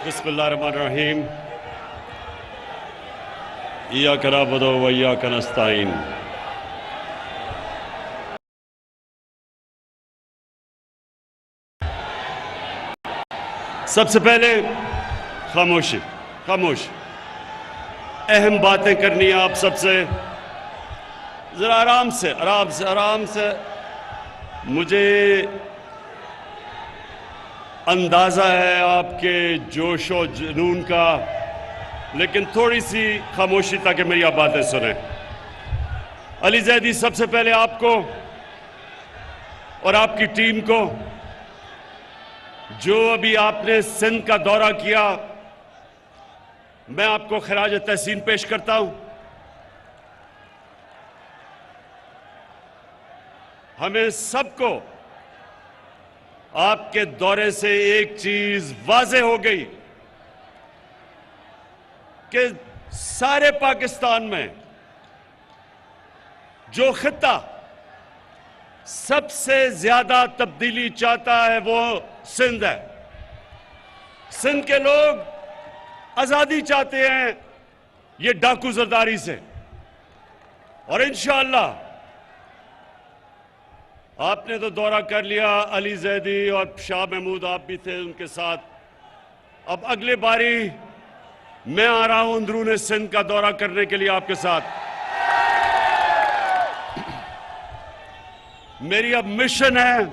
बिस्मिल्लाहिर्रहमानिर्रहीम। इय्याका नअबुदु व इय्याका नस्तईन। सबसे पहले खामोशी, खामोश। अहम बातें करनी है आप सबसे। जरा आराम से, आराम से, आराम से। मुझे अंदाज़ा है आपके जोश और जुनून का, लेकिन थोड़ी सी खामोशी ताकि मेरी आप बातें सुने। अली ज़ैदी, सबसे पहले आपको और आपकी टीम को, जो अभी आपने सिंध का दौरा किया, मैं आपको खराज तहसीन पेश करता हूं। हमें सबको आपके दौरे से एक चीज वाज़ेह हो गई कि सारे पाकिस्तान में जो खित्ता सबसे ज्यादा तब्दीली चाहता है वो सिंध है। सिंध के लोग आजादी चाहते हैं ये डाकू जरदारी से, और इंशाअल्लाह आपने तो दौरा कर लिया। अली ज़ैदी और शाह महमूद आप भी थे उनके साथ। अब अगले बारी मैं आ रहा हूं अंदरूने सिंध का दौरा करने के लिए आपके साथ। मेरी अब मिशन है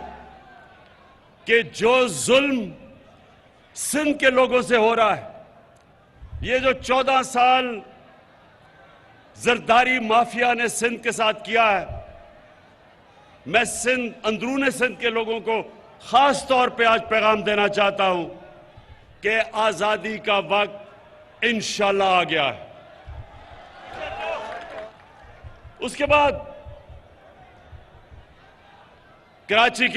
कि जो जुल्म सिंध के लोगों से हो रहा है, ये जो 14 साल जरदारी माफिया ने सिंध के साथ किया है, मैं सिंध, अंदरूने सिंध के लोगों को खास तौर पे आज पैगाम देना चाहता हूं कि आजादी का वक्त इंशाअल्लाह आ गया है। उसके बाद कराची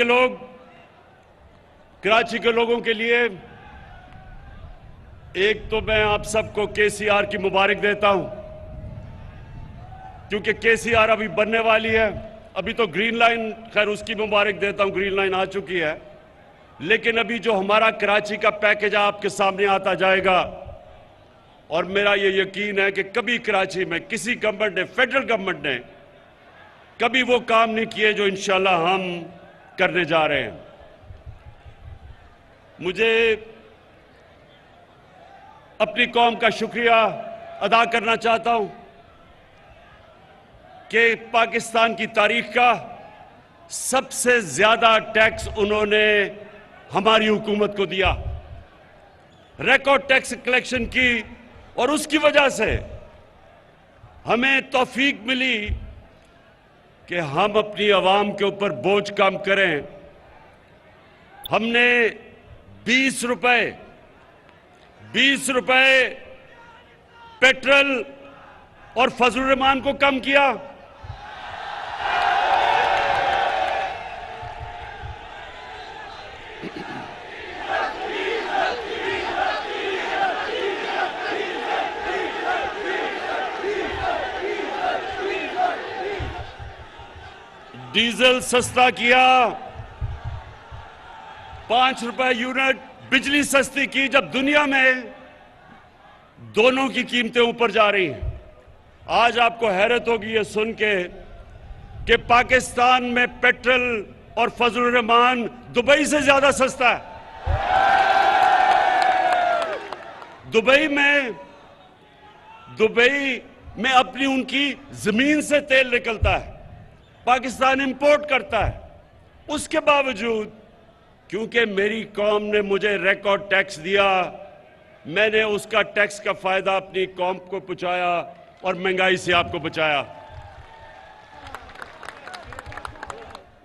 के लोगों के लिए एक तो मैं आप सबको केसीआर की मुबारक देता हूं, क्योंकि केसीआर अभी बनने वाली है। अभी तो ग्रीन लाइन, खैर उसकी मुबारक देता हूं, ग्रीन लाइन आ चुकी है। लेकिन अभी जो हमारा कराची का पैकेज आपके सामने आता जाएगा, और मेरा ये यकीन है कि कभी कराची में किसी गवर्नमेंट ने, फेडरल गवर्नमेंट ने कभी वो काम नहीं किए जो इंशाल्लाह हम करने जा रहे हैं। मुझे अपनी कौम का शुक्रिया अदा करना चाहता हूं कि पाकिस्तान की तारीख का सबसे ज्यादा टैक्स उन्होंने हमारी हुकूमत को दिया, रिकॉर्ड टैक्स कलेक्शन की, और उसकी वजह से हमें तौफीक मिली कि हम अपनी आवाम के ऊपर बोझ कम करें। हमने 20 रुपए पेट्रोल और फजलुर रहमान को कम किया। डीजल सस्ता किया, 5 रुपए यूनिट बिजली सस्ती की, जब दुनिया में दोनों की कीमतें ऊपर जा रही हैं। आज आपको हैरत होगी ये सुन के कि पाकिस्तान में पेट्रोल और फजलुर रहमान दुबई से ज्यादा सस्ता है। दुबई में अपनी उनकी जमीन से तेल निकलता है, पाकिस्तान इंपोर्ट करता है। उसके बावजूद, क्योंकि मेरी कौम ने मुझे रिकॉर्ड टैक्स दिया, मैंने उसका टैक्स का फायदा अपनी कौम को पहुंचाया और महंगाई से आपको बचाया।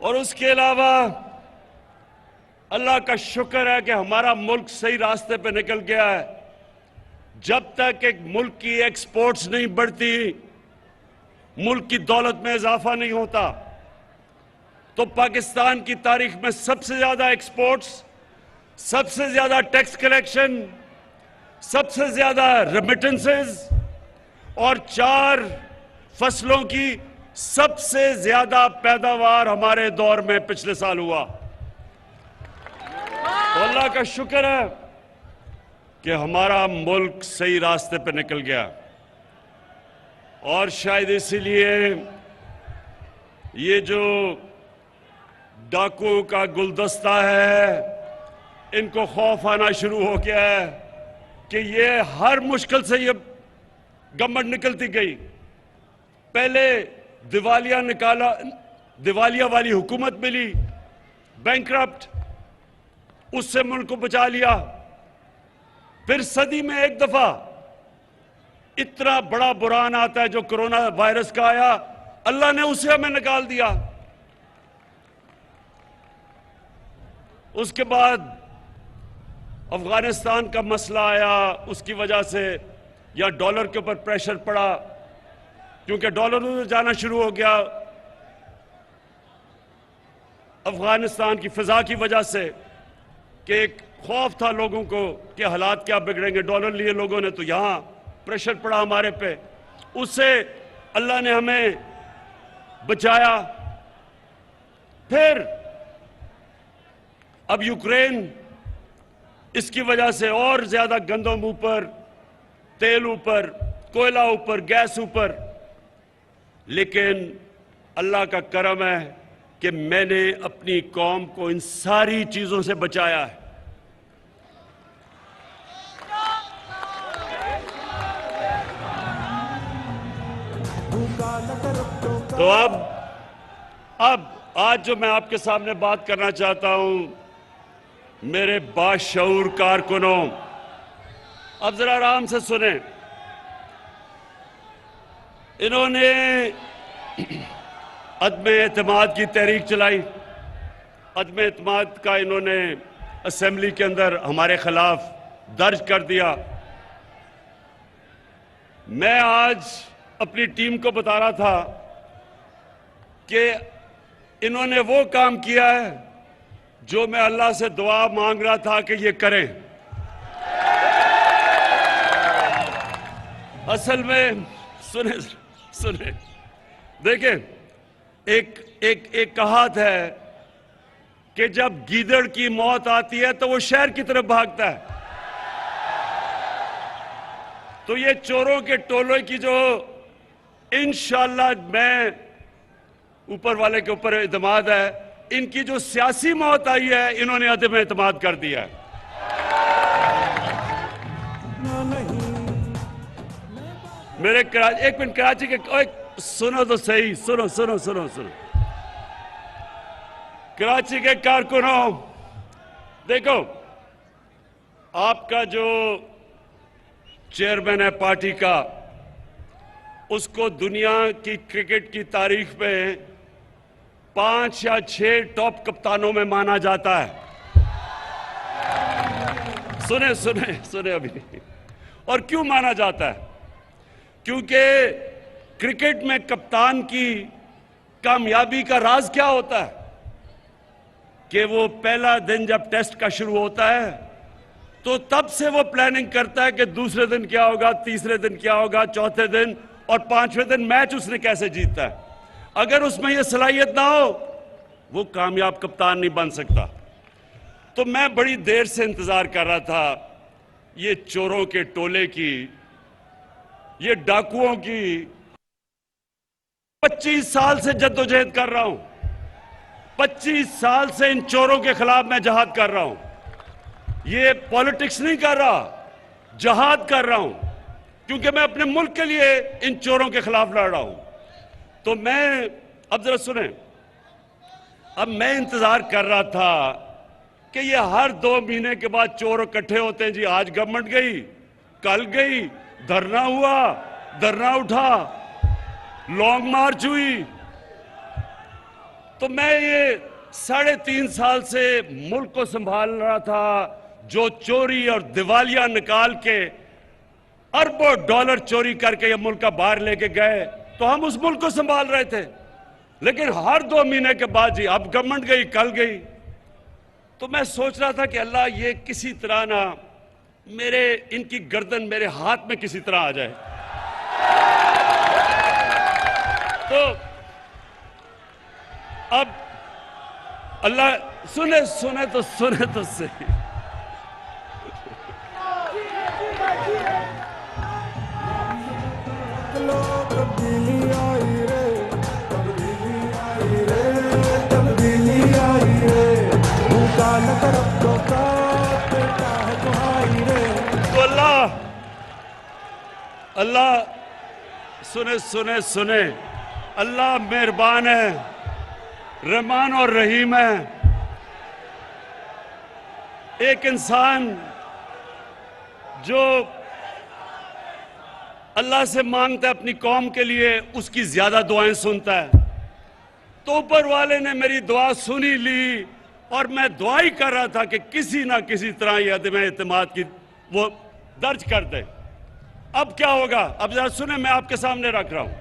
और उसके अलावा अल्लाह का शुक्र है कि हमारा मुल्क सही रास्ते पे निकल गया है। जब तक एक मुल्क की एक्सपोर्ट्स नहीं बढ़ती, मुल्क की दौलत में इजाफा नहीं होता, तो पाकिस्तान की तारीख में सबसे ज्यादा एक्सपोर्ट्स, सबसे ज्यादा टैक्स कलेक्शन, सबसे ज्यादा रेमिटेंसेस और 4 फसलों की सबसे ज्यादा पैदावार हमारे दौर में पिछले साल हुआ। तो अल्लाह का शुक्र है कि हमारा मुल्क सही रास्ते पर निकल गया, और शायद इसीलिए ये जो डाकुओं का गुलदस्ता है, इनको खौफ आना शुरू हो गया है कि ये हर मुश्किल से ये गवर्नमेंट निकलती गई। पहले दिवालिया वाली हुकूमत मिली, बैंकरप्ट, उससे मुल्क को बचा लिया। फिर सदी में एक दफा इतना बड़ा बुरान आता है जो कोरोना वायरस का आया, अल्लाह ने उसे हमें निकाल दिया। उसके बाद अफगानिस्तान का मसला आया, उसकी वजह से या डॉलर के ऊपर प्रेशर पड़ा, क्योंकि डॉलर उधर जाना शुरू हो गया अफगानिस्तान की फिजा की वजह से, कि एक खौफ था लोगों को कि हालात क्या बिगड़ेंगे। डॉलर लिए लोगों ने, तो यहां प्रेशर पड़ा हमारे पे, उससे अल्लाह ने हमें बचाया। फिर अब यूक्रेन, इसकी वजह से और ज्यादा गंदम ऊपर, तेल ऊपर, कोयला ऊपर, गैस ऊपर। लेकिन अल्लाह का करम है कि मैंने अपनी कौम को इन सारी चीजों से बचाया है। तो अब आज जो मैं आपके सामने बात करना चाहता हूं, मेरे बाशऊर कारकुनों, अब जरा आराम से सुने। इन्होंने अदम एतमाद की तहरीक चलाई। अदम एतमाद का इन्होंने असेंबली के अंदर हमारे खिलाफ दर्ज कर दिया। मैं आज अपनी टीम को बता रहा था कि इन्होंने वो काम किया है जो मैं अल्लाह से दुआ मांग रहा था कि ये करें। असल में सुने देखें, एक कहावत है कि जब गीदड़ की मौत आती है तो वो शहर की तरफ भागता है। तो ये चोरों के टोले की जो, इंशाअल्लाह मैं ऊपर वाले के ऊपर एतमाद है, इनकी जो सियासी मौत आई है, इन्होंने अदम एतमाद कर दिया है। मेरे एक मिनट, कराची के सुनो तो सही, सुनो सुनो सुनो सुनो। कराची के कारकुनों, देखो, आपका जो चेयरमैन है पार्टी का, उसको दुनिया की क्रिकेट की तारीख में 5 या 6 टॉप कप्तानों में माना जाता है। सुने सुने सुने अभी। और क्यों माना जाता है? क्योंकि क्रिकेट में कप्तान की कामयाबी का राज क्या होता है कि वो पहला दिन जब टेस्ट का शुरू होता है तो तब से वो प्लानिंग करता है कि दूसरे दिन क्या होगा, तीसरे दिन क्या होगा, चौथे दिन और 5वें दिन मैच उसने कैसे जीतता है। अगर उसमें ये सलाहियत ना हो, वो कामयाब कप्तान नहीं बन सकता। तो मैं बड़ी देर से इंतजार कर रहा था ये चोरों के टोले की, ये डाकुओं की। 25 साल से जद्दोजहद कर रहा हूं, 25 साल से इन चोरों के खिलाफ मैं जहाद कर रहा हूं। ये पॉलिटिक्स नहीं कर रहा, जहाद कर रहा हूं, क्योंकि मैं अपने मुल्क के लिए इन चोरों के खिलाफ लड़ रहा हूं। तो मैं, अब जरा सुने, अब मैं इंतजार कर रहा था कि ये हर 2 महीने के बाद चोर इकट्ठे होते हैं जी। आज गवर्नमेंट गई, कल गई, धरना हुआ, धरना उठा, लॉन्ग मार्च हुई। तो मैं ये 3.5 साल से मुल्क को संभाल रहा था, जो चोरी और दिवालिया निकाल के अरबों डॉलर चोरी करके ये मुल्क का बाहर लेके गए, तो हम उस मुल्क को संभाल रहे थे। लेकिन हर 2 महीने के बाद जी, अब गवर्नमेंट गई, कल गई। तो मैं सोच रहा था कि अल्लाह, ये किसी तरह ना इनकी गर्दन मेरे हाथ में किसी तरह आ जाए। तो अब अल्लाह, सुने तो सही। तो देता है दुहाई रे। तो अल्लाह सुने सुने सुने, अल्लाह मेहरबान है, रहमान और रहीम है। एक इंसान जो अल्लाह से मांगता है अपनी कौम के लिए, उसकी ज्यादा दुआएं सुनता है। तो ऊपर वाले ने मेरी दुआ सुनी ली और मैं दुआ ही कर रहा था कि किसी ना किसी तरह ये अदम एतमाद की वो दर्ज कर दे। अब क्या होगा, अब जरा सुने, मैं आपके सामने रख रहा हूं।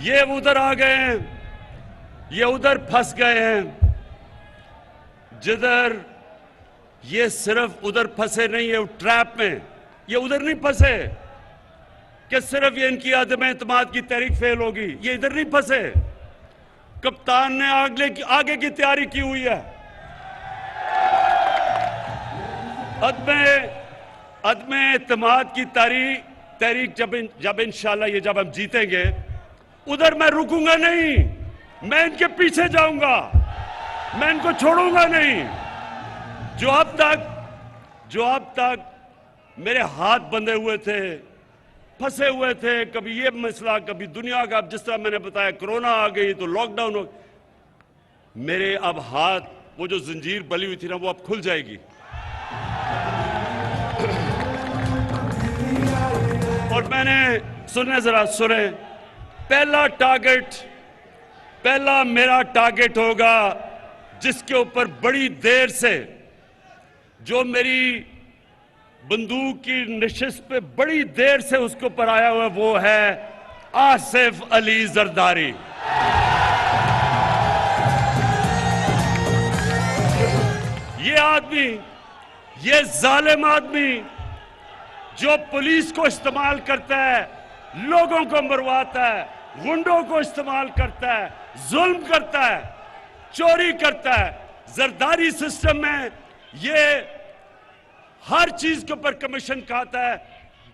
ये उधर आ गए हैं, ये उधर फंस गए हैं, जिधर ये सिर्फ उधर फंसे नहीं है ट्रैप में, ये उधर नहीं फंसे कि सिर्फ ये इनकी अदम एतमाद की तहरीक फेल होगी, ये इधर नहीं फंसे। कप्तान ने आगे की तैयारी की हुई है। अदम एतमाद की तहरीक जब इंशाल्लाह ये जब हम जीतेंगे, उधर मैं रुकूंगा नहीं, मैं इनके पीछे जाऊंगा, मैं इनको छोड़ूंगा नहीं। जो अब तक मेरे हाथ बंधे हुए थे, फंसे हुए थे, कभी ये मसला, कभी दुनिया का, अब जिस तरह मैंने बताया कोरोना आ गई तो लॉकडाउन हो, मेरे अब हाथ, वो जो जंजीर बली हुई थी ना, वो अब खुल जाएगी। और मैंने सुने, जरा सुने, पहला मेरा टारगेट होगा जिसके ऊपर बड़ी देर से, जो मेरी बंदूक की नशिस्त पे बड़ी देर से उसके ऊपर आया हुआ, वो है आसिफ अली जरदारी। ये आदमी, ये जालिम आदमी जो पुलिस को इस्तेमाल करता है, लोगों को मरवाता है, गुंडों को इस्तेमाल करता है, जुल्म करता है, चोरी करता है। जरदारी सिस्टम में ये हर चीज के ऊपर कमीशन खाता है,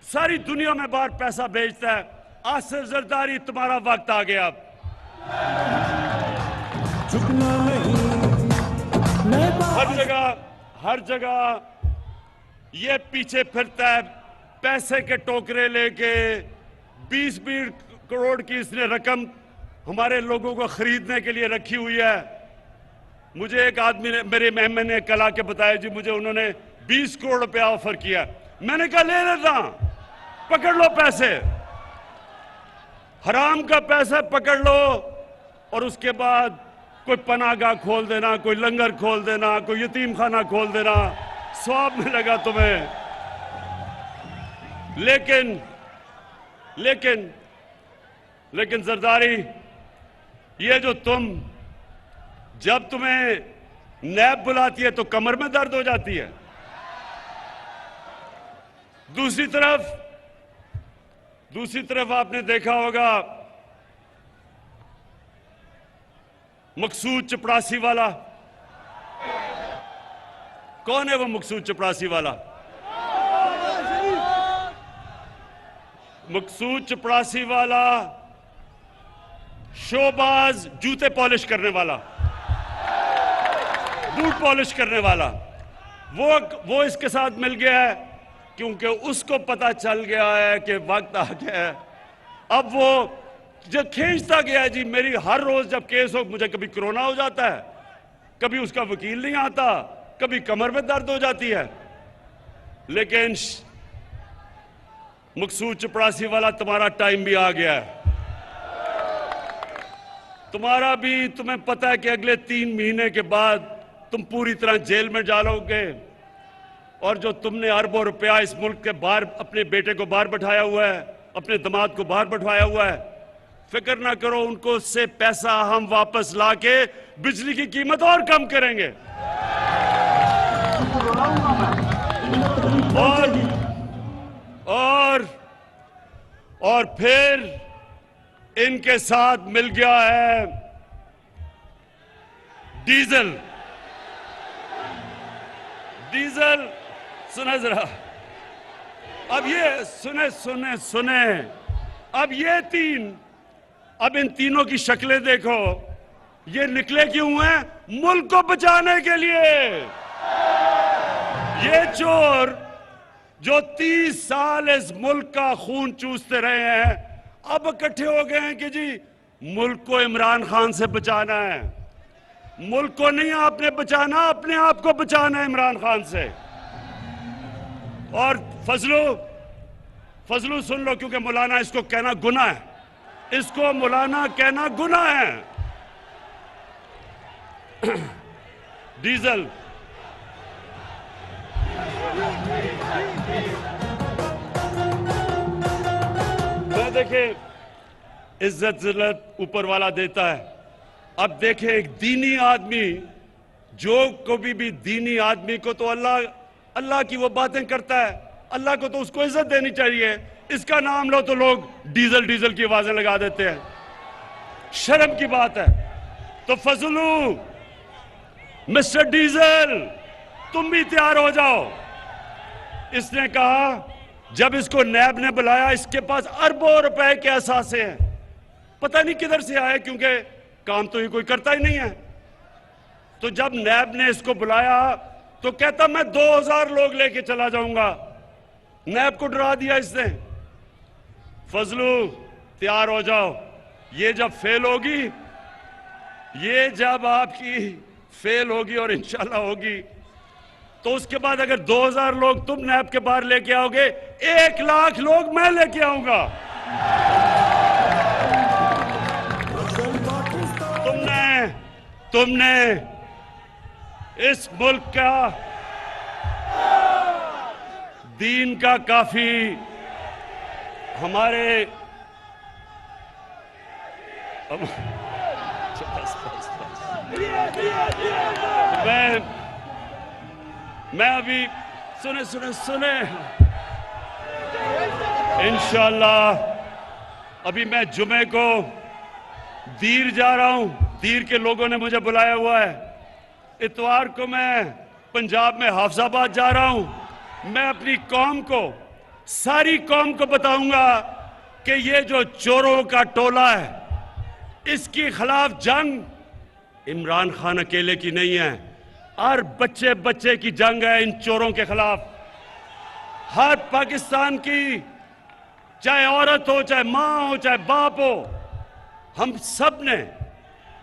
सारी दुनिया में बाहर पैसा भेजता है। आसिफ जरदारी, तुम्हारा वक्त आ गया। अब हर जगह ये पीछे फिरता है, पैसे के टोकरे लेके। 20-20 करोड़ की इसने रकम हमारे लोगों को खरीदने के लिए रखी हुई है। मुझे एक आदमी ने, मेरे मेहमान ने कल आके बताया, जी मुझे उन्होंने 20 करोड़ रुपया ऑफर किया। मैंने कहा ले लेता, पकड़ लो पैसे, हराम का पैसा पकड़ लो, और उसके बाद कोई पनाहगाह खोल देना, कोई लंगर खोल देना, कोई यतीम खाना खोल देना, सवाब मिलेगा तुम्हें। लेकिन जरदारी, ये जो जब तुम्हें नैब बुलाती है तो कमर में दर्द हो जाती है। दूसरी तरफ आपने देखा होगा मकसूद चपरासी वाला। कौन है वो मकसूद चपरासी वाला? मकसूद चपरासी वाला शोबाज, जूते पॉलिश करने वाला, बूट पॉलिश करने वाला, वो इसके साथ मिल गया है, क्योंकि उसको पता चल गया है कि वक्त आ गया है। अब वो जो खींचता गया है, जी मेरी हर रोज जब केस हो, मुझे कभी कोरोना हो जाता है, कभी उसका वकील नहीं आता, कभी कमर में दर्द हो जाती है। लेकिन मकसूद चपरासी वाला, तुम्हारा टाइम भी आ गया है। तुम्हें पता है कि अगले 3 महीने के बाद तुम पूरी तरह जेल में डालोगे, और जो तुमने अरबों रुपया इस मुल्क के बाहर, अपने बेटे को बाहर बैठाया हुआ है, अपने दामाद को बाहर बैठाया हुआ है, फिक्र ना करो, उनको से पैसा हम वापस लाके बिजली की कीमत और कम करेंगे। और फिर इनके साथ मिल गया है डीजल। सुने जरा, अब ये सुने, अब इन तीनों की शक्लें देखो, ये निकले क्यों हैं? मुल्क को बचाने के लिए। ये चोर जो 30 साल इस मुल्क का खून चूसते रहे हैं, अब इकट्ठे हो गए हैं कि जी मुल्क को इमरान खान से बचाना है। मुल्क को नहीं आपने बचाना, अपने आप को बचाना है इमरान खान से। और फजलू सुन लो, क्योंकि मौलाना इसको कहना गुनाह है, इसको मौलाना कहना गुनाह है। डीजल मैं देखे इज्जत जिल्लत ऊपर वाला देता है। अब देखें एक दीनी आदमी, जो कभी भी दीनी आदमी को तो अल्लाह की वो बातें करता है, अल्लाह को तो उसको इज्जत देनी चाहिए। इसका नाम लो तो लोग डीजल डीजल की आवाजें लगा देते हैं, शर्म की बात है। तो फजलू, मिस्टर डीजल, तुम भी तैयार हो जाओ। इसने कहा जब इसको नैब ने बुलाया, इसके पास अरबों रुपए के असासे हैं, पता नहीं किधर से आए, क्योंकि काम तो ये कोई करता ही नहीं है। तो जब नैब ने इसको बुलाया तो कहता मैं 2000 लोग लेके चला जाऊंगा। नैब को डरा दिया इसने। फजलू तैयार हो जाओ, ये जब फेल होगी, ये जब आपकी फेल होगी और इंशाल्लाह होगी, तो उसके बाद अगर 2000 लोग तुम नैब के बाहर लेके आओगे, 1 लाख लोग मैं लेके आऊंगा। तुमने इस मुल्क का दीन का काफी हमारे मैं अभी सुने इंशाल्लाह अभी मैं जुमे को दीर जा रहा हूं। दीर के लोगों ने मुझे बुलाया हुआ है। इतवार को मैं पंजाब में हाफजाबाद जा रहा हूं। मैं अपनी कौम को, सारी कौम को बताऊंगा कि ये जो चोरों का टोला है, इसके खिलाफ जंग इमरान खान अकेले की नहीं है, हर बच्चे बच्चे की जंग है इन चोरों के खिलाफ। हर पाकिस्तान की, चाहे औरत हो, चाहे मां हो, चाहे बाप हो, हम सब ने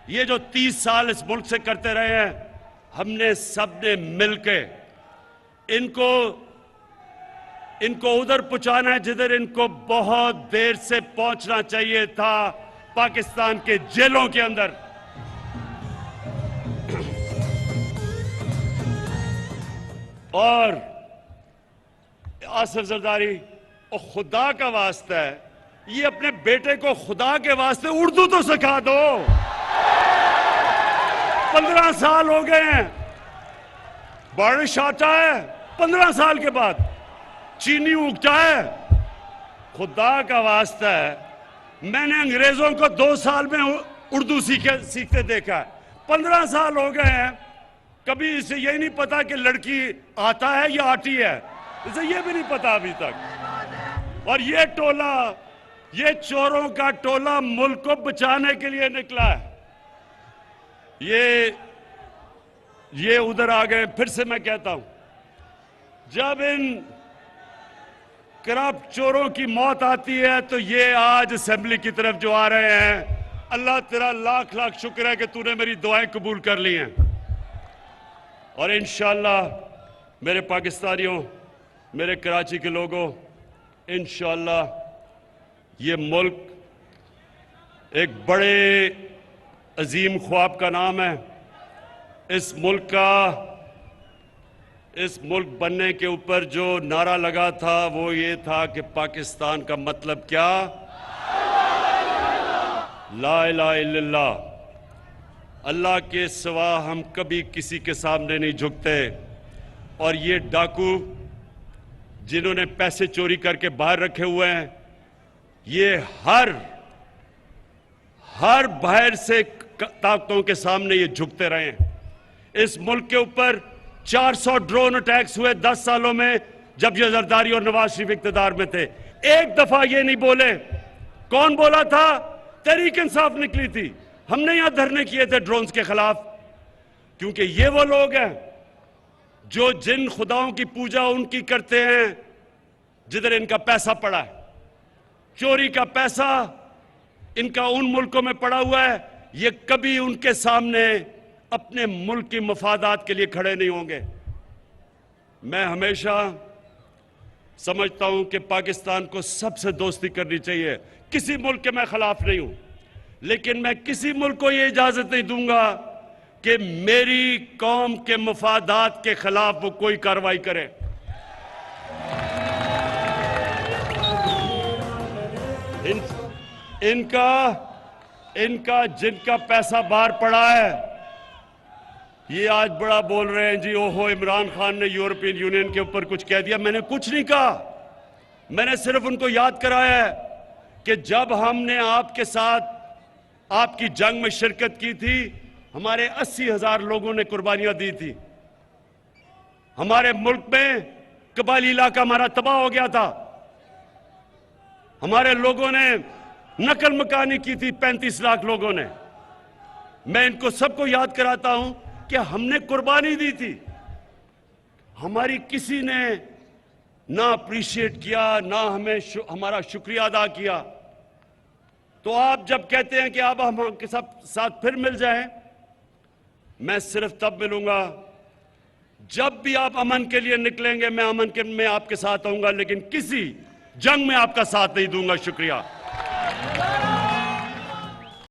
ये जो 30 साल इस मुल्क से करते रहे हैं, हमने सबने मिलके इनको उधर पहुंचाना है जिधर इनको बहुत देर से पहुंचना चाहिए था, पाकिस्तान के जेलों के अंदर। और आसिफ जरदारी, और खुदा का वास्ता है, ये अपने बेटे को खुदा के वास्ते उर्दू तो सिखा दो। 15 साल हो गए हैं, बारिश आता है 15 साल के बाद, चीनी उगता है। खुदा का वास्ता है, मैंने अंग्रेजों को 2 साल में उर्दू सीखते देखा है। 15 साल हो गए हैं, कभी इसे यही नहीं पता कि लड़की आता है या आती है, इसे ये भी नहीं पता अभी तक। और ये टोला, ये चोरों का टोला मुल्क को बचाने के लिए निकला है। ये उधर आ गए। फिर से मैं कहता हूं, जब इन करप्ट चोरों की मौत आती है तो ये आज असेंबली की तरफ जो आ रहे हैं, अल्लाह तेरा लाख लाख शुक्र है कि तूने मेरी दुआएं कबूल कर ली हैं। और इंशाअल्लाह मेरे पाकिस्तानियों, मेरे कराची के लोगों, इंशाअल्लाह ये मुल्क एक बड़े अजीम ख्वाब का नाम है। इस मुल्क बनने के ऊपर जो नारा लगा था वो ये था कि पाकिस्तान का मतलब क्या? ला इलाहा इल्लल्लाह। अल्लाह के सिवा हम कभी किसी के सामने नहीं झुकते। और ये डाकू जिन्होंने पैसे चोरी करके बाहर रखे हुए हैं, ये हर बाहर से ताकतों के सामने ये झुकते रहे हैं। इस मुल्क के ऊपर 400 ड्रोन अटैक्स हुए 10 सालों में, जब ये जरदारी और नवाज शरीफ इख्तियार में थे। एक दफा ये नहीं बोले। कौन बोला था? तहरीक इंसाफ निकली थी। हमने यहां धरने किए थे ड्रोन्स के खिलाफ, क्योंकि ये वो लोग हैं जो जिन खुदाओं की पूजा उनकी करते हैं जिधर इनका पैसा पड़ा है। चोरी का पैसा इनका उन मुल्कों में पड़ा हुआ है, ये कभी उनके सामने अपने मुल्क की मफादात के लिए खड़े नहीं होंगे। मैं हमेशा समझता हूं कि पाकिस्तान को सबसे दोस्ती करनी चाहिए। किसी मुल्क के मैं खिलाफ नहीं हूं, लेकिन मैं किसी मुल्क को यह इजाजत नहीं दूंगा कि मेरी कौम के मफादात के खिलाफ वो कोई कार्रवाई करे। इनका जिनका पैसा बाहर पड़ा है, ये आज बड़ा बोल रहे हैं जी, ओहो इमरान खान ने यूरोपियन यूनियन के ऊपर कुछ कह दिया। मैंने कुछ नहीं कहा, मैंने सिर्फ उनको याद कराया है कि जब हमने आपके साथ आपकी जंग में शिरकत की थी, हमारे 80,000 लोगों ने कुर्बानियां दी थी। हमारे मुल्क में कबायली इलाका हमारा तबाह हो गया था। हमारे लोगों ने नकल मकानी की थी, 35 लाख लोगों ने। मैं इनको सबको याद कराता हूं कि हमने कुर्बानी दी थी। हमारी किसी ने ना अप्रिशिएट किया, ना हमें हमारा शुक्रिया अदा किया। तो आप जब कहते हैं कि आप हम के साथ फिर मिल जाएं, मैं सिर्फ तब मिलूंगा जब भी आप अमन के लिए निकलेंगे। मैं अमन के में आपके साथ आऊंगा, लेकिन किसी जंग में आपका साथ नहीं दूंगा। शुक्रिया।